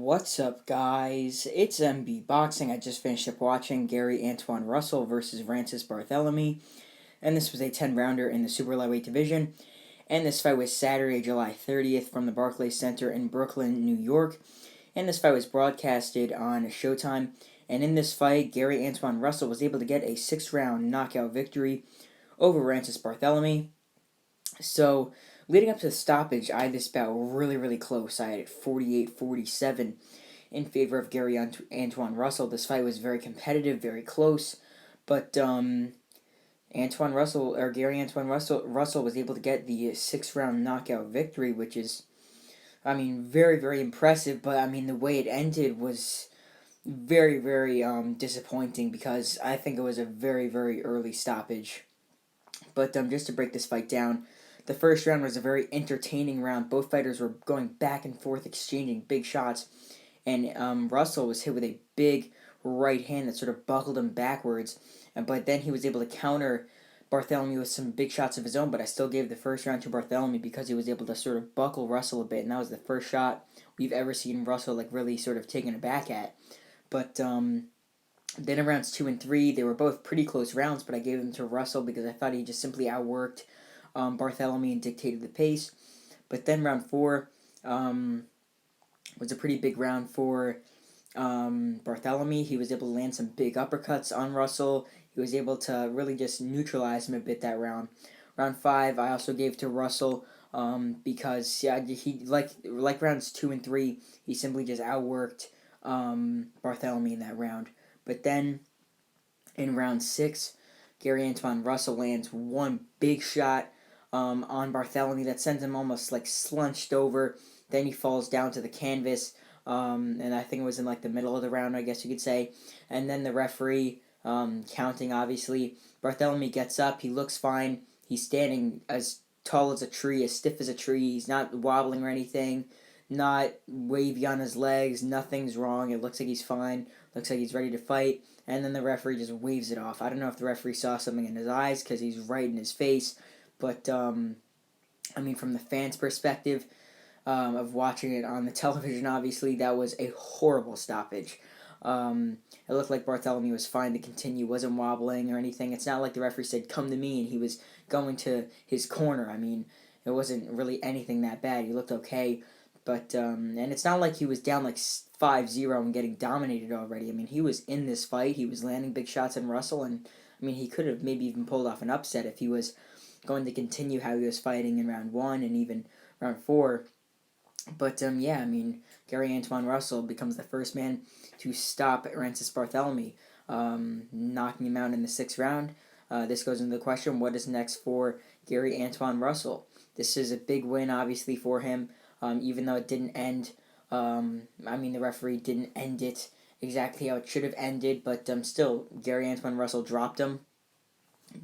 What's up, guys? It's MB Boxing. I just finished up watching Gary Antuanne Russell versus Rances Barthelemy, and this was a 10-rounder in the super lightweight division. And this fight was Saturday, July 30th from the Barclays Center in Brooklyn, New York. And this fight was broadcasted on Showtime. And in this fight, Gary Antuanne Russell was able to get a 6-round knockout victory over Rances Barthelemy. So, leading up to the stoppage, I had this bout really close. I had it 48-47 in favor of Gary Antuanne Russell. This fight was very competitive, very close, but Gary Antuanne Russell was able to get the 6-round knockout victory, which is, very impressive. But the way it ended was very disappointing because I think it was a very early stoppage. But just to break this fight down. The first round was a very entertaining round. Both fighters were going back and forth, exchanging big shots. And Russell was hit with a big right hand that sort of buckled him backwards. But then he was able to counter Barthelemy with some big shots of his own. But I still gave the first round to Barthelemy because he was able to sort of buckle Russell a bit. And that was the first shot we've ever seen Russell really sort of taken aback at. But then in rounds 2 and 3, they were both pretty close rounds. But I gave them to Russell because I thought he just simply outworked Barthelemy and dictated the pace. But then round 4 was a pretty big round for Barthelemy. He was able to land some big uppercuts on Russell. He was able to really just neutralize him a bit that round. Round 5 I also gave to Russell because he like rounds 2 and 3 he simply just outworked Barthelemy in that round. But then in round 6 Gary Antuanne Russell lands one big shot on Barthelemy that sends him almost slunched over. Then he falls down to the canvas, and I think it was in the middle of the round, I guess you could say. And then the referee counting, obviously. Barthelemy gets up, he looks fine. He's standing as tall as a tree, as stiff as a tree. He's not wobbling or anything, not wavy on his legs. Nothing's wrong. It looks like he's fine. Looks like he's ready to fight. And then the referee just waves it off. I don't know if the referee saw something in his eyes because he's right in his face. But, from the fans' perspective of watching it on the television, obviously, that was a horrible stoppage. It looked like Barthelemy was fine to continue, wasn't wobbling or anything. It's not like the referee said, "Come to me," and he was going to his corner. It wasn't really anything that bad. He looked okay. But, and it's not like he was down 5-0 and getting dominated already. He was in this fight. He was landing big shots on Russell, and, he could have maybe even pulled off an upset if he was going to continue how he was fighting in round 1 and even round 4. But, Gary Antuanne Russell becomes the first man to stop Rances Barthelemy, knocking him out in the 6th round. This goes into the question, what is next for Gary Antuanne Russell? This is a big win, obviously, for him, even though it didn't end. The referee didn't end it exactly how it should have ended, but still, Gary Antuanne Russell dropped him.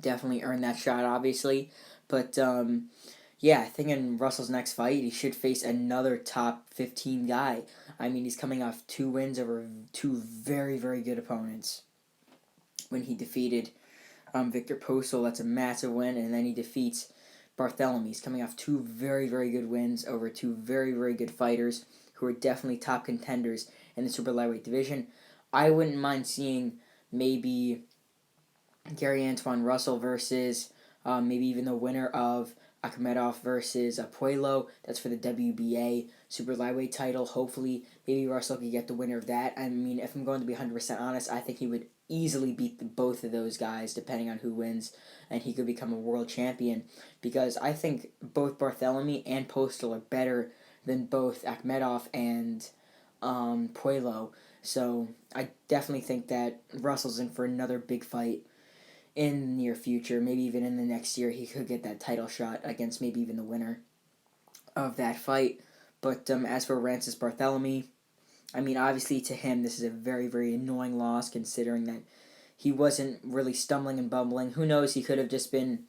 Definitely earned that shot, obviously. But, I think in Russell's next fight, he should face another top 15 guy. He's coming off 2 wins over 2 very good opponents. When he defeated Victor Postal, that's a massive win, and then he defeats Barthelemy. He's coming off 2 very good wins over 2 very good fighters who are definitely top contenders in the super lightweight division. I wouldn't mind seeing maybe Gary Antuanne Russell versus maybe even the winner of Akhmedov versus Puello. That's for the WBA super lightweight title. Hopefully, maybe Russell could get the winner of that. If I'm going to be 100% honest, I think he would easily beat both of those guys, depending on who wins, and he could become a world champion. Because I think both Barthelemy and Postal are better than both Akhmedov and Puello. So I definitely think that Russell's in for another big fight in the near future. Maybe even in the next year, he could get that title shot against maybe even the winner of that fight. But as for Rances Barthelemy, obviously to him, this is a very annoying loss, considering that he wasn't really stumbling and bumbling. Who knows, he could have just been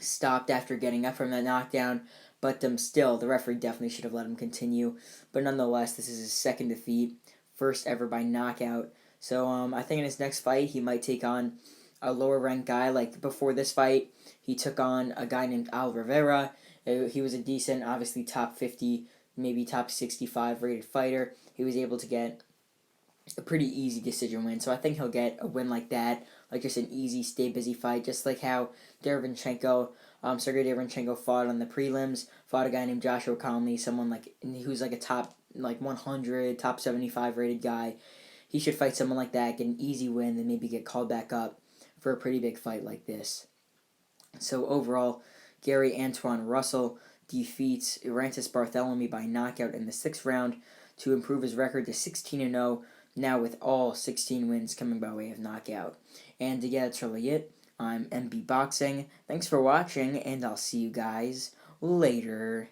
stopped after getting up from that knockdown. But still, the referee definitely should have let him continue. But nonetheless, this is his 2nd defeat, first ever by knockout. So I think in his next fight, he might take on a lower ranked guy. Like before this fight, he took on a guy named Al Rivera. He was a decent, obviously top 50 maybe top 65 rated fighter. He was able to get a pretty easy decision win. So I think he'll get a win like that, like just an easy, stay busy fight, just like how Sergey Derevyanchenko fought on the prelims, fought a guy named Joshua Conley, someone like who's like a top like 100, top 75 rated guy. He should fight someone like that, get an easy win, then maybe get called back up for a pretty big fight like this. So overall, Gary Antuanne Russell defeats Rances Barthelemy by knockout in the 6th round to improve his record to 16-0, now with all 16 wins coming by way of knockout. And yeah, that's really it. I'm MB Boxing. Thanks for watching, and I'll see you guys later.